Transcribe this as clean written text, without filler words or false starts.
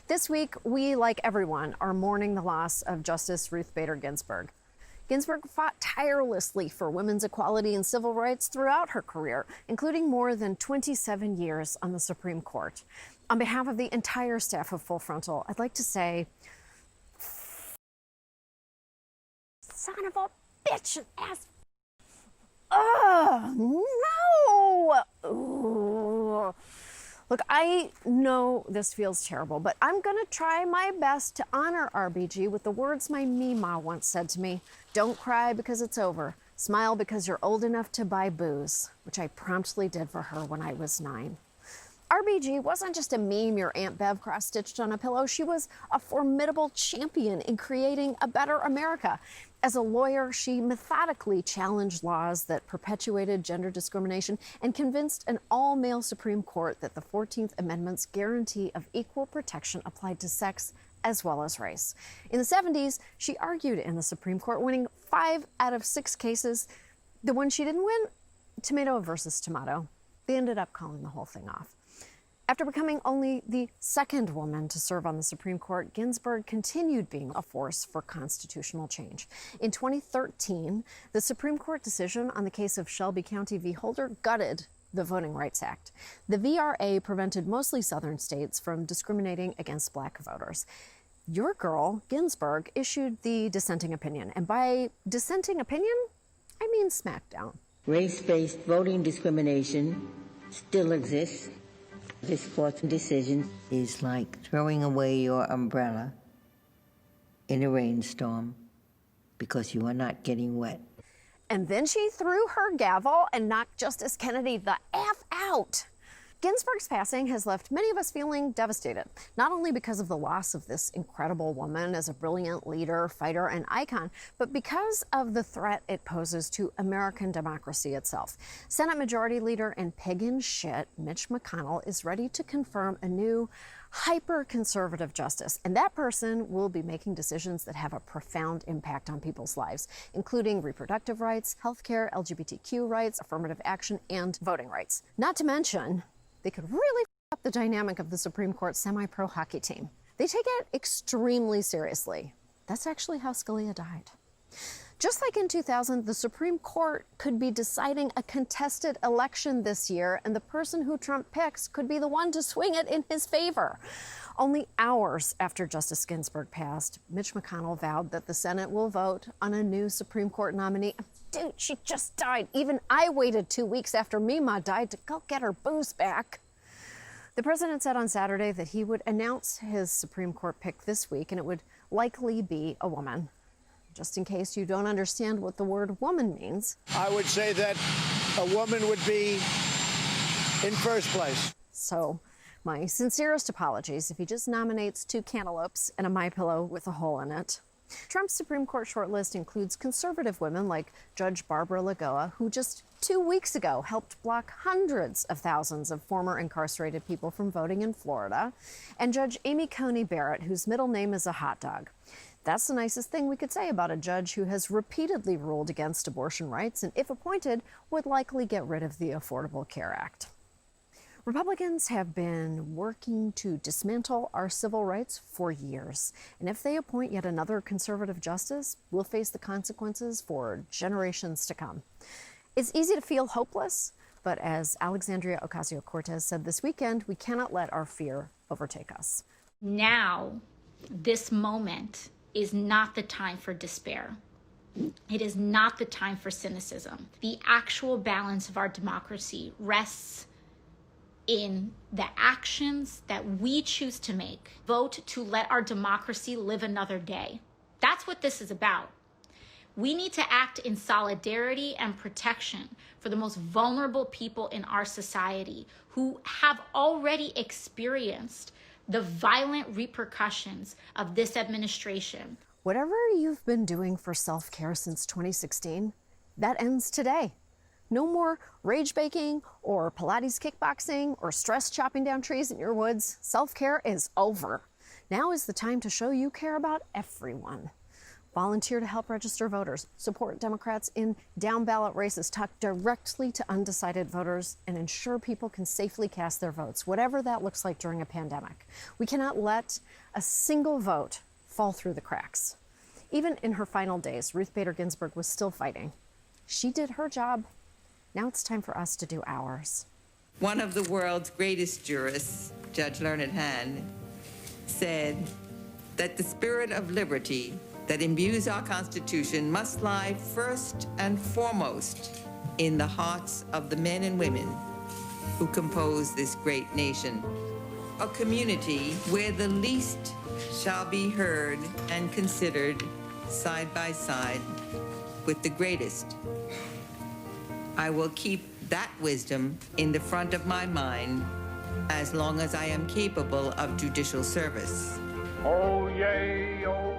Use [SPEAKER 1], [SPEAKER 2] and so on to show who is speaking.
[SPEAKER 1] This week, we, like everyone, are mourning the loss of Justice Ruth Bader Ginsburg. Ginsburg fought tirelessly for women's equality and civil rights throughout her career, including more than 27 years on the Supreme Court. On behalf of the entire staff of Full Frontal, I'd like to say, son of a bitch and ass. No! Ooh. Look, I know this feels terrible, but I'm going to try my best to honor RBG with the words my Mima once said to me. Don't cry because it's over. Smile because you're old enough to buy booze, which I promptly did for her when I was 9. RBG wasn't just a meme your Aunt Bev cross-stitched on a pillow. She was a formidable champion in creating a better America. As a lawyer, she methodically challenged laws that perpetuated gender discrimination and convinced an all-male Supreme Court that the 14th Amendment's guarantee of equal protection applied to sex as well as race. In the 70s, she argued in the Supreme Court, winning 5 out of 6 cases. The one she didn't win, tomato versus tomato. They ended up calling the whole thing off. After becoming only the second woman to serve on the Supreme Court, Ginsburg continued being a force for constitutional change. In 2013, the Supreme Court decision on the case of Shelby County v. Holder gutted the Voting Rights Act. The VRA prevented mostly southern states from discriminating against black voters. Your girl, Ginsburg, issued the dissenting opinion. And by dissenting opinion, I mean smackdown.
[SPEAKER 2] Race-based voting discrimination still exists. This court's decision is like throwing away your umbrella in a rainstorm because you are not getting wet.
[SPEAKER 1] And then she threw her gavel and knocked Justice Kennedy the F out. Ginsburg's passing has left many of us feeling devastated, not only because of the loss of this incredible woman as a brilliant leader, fighter, and icon, but because of the threat it poses to American democracy itself. Senate Majority Leader and pagan shit Mitch McConnell is ready to confirm a new hyper-conservative justice, and that person will be making decisions that have a profound impact on people's lives, including reproductive rights, healthcare, LGBTQ rights, affirmative action, and voting rights. Not to mention, they could really f up the dynamic of the Supreme Court semi-pro hockey team. They take it extremely seriously. That's actually how Scalia died. Just like in 2000, the Supreme Court could be deciding a contested election this year, and the person who Trump picks could be the one to swing it in his favor. Only hours after Justice Ginsburg passed, Mitch McConnell vowed that the Senate will vote on a new Supreme Court nominee. Dude, she just died. Even I waited 2 weeks after Mima died to go get her booze back. The president said on Saturday that he would announce his Supreme Court pick this week, and it would likely be a woman. Just in case you don't understand what the word woman means,
[SPEAKER 3] I would say that a woman would be in first place.
[SPEAKER 1] So my sincerest apologies if he just nominates 2 cantaloupes and a MyPillow with a hole in it. Trump's Supreme Court shortlist includes conservative women like Judge Barbara Lagoa, who just 2 weeks ago helped block hundreds of thousands of former incarcerated people from voting in Florida, and Judge Amy Coney Barrett, whose middle name is a hot dog. That's the nicest thing we could say about a judge who has repeatedly ruled against abortion rights and, if appointed, would likely get rid of the Affordable Care Act. Republicans have been working to dismantle our civil rights for years. And if they appoint yet another conservative justice, we'll face the consequences for generations to come. It's easy to feel hopeless, but as Alexandria Ocasio-Cortez said this weekend, we cannot let our fear overtake us.
[SPEAKER 4] Now, this moment is not the time for despair. It is not the time for cynicism. The actual balance of our democracy rests in the actions that we choose to make. Vote to let our democracy live another day. That's what this is about. We need to act in solidarity and protection for the most vulnerable people in our society who have already experienced the violent repercussions of this administration.
[SPEAKER 1] Whatever you've been doing for self-care since 2016, that ends today. No more rage baking or Pilates kickboxing or stress chopping down trees in your woods. Self-care is over. Now is the time to show you care about everyone. Volunteer to help register voters, support Democrats in down-ballot races, talk directly to undecided voters, and ensure people can safely cast their votes, whatever that looks like during a pandemic. We cannot let a single vote fall through the cracks. Even in her final days, Ruth Bader Ginsburg was still fighting. She did her job. Now it's time for us to do ours.
[SPEAKER 5] One of the world's greatest jurists, Judge Learned Hand, said that the spirit of liberty that imbues our Constitution must lie first and foremost in the hearts of the men and women who compose this great nation. A community where the least shall be heard and considered side by side with the greatest. I will keep that wisdom in the front of my mind as long as I am capable of judicial service.
[SPEAKER 6] Oh, yay, oh.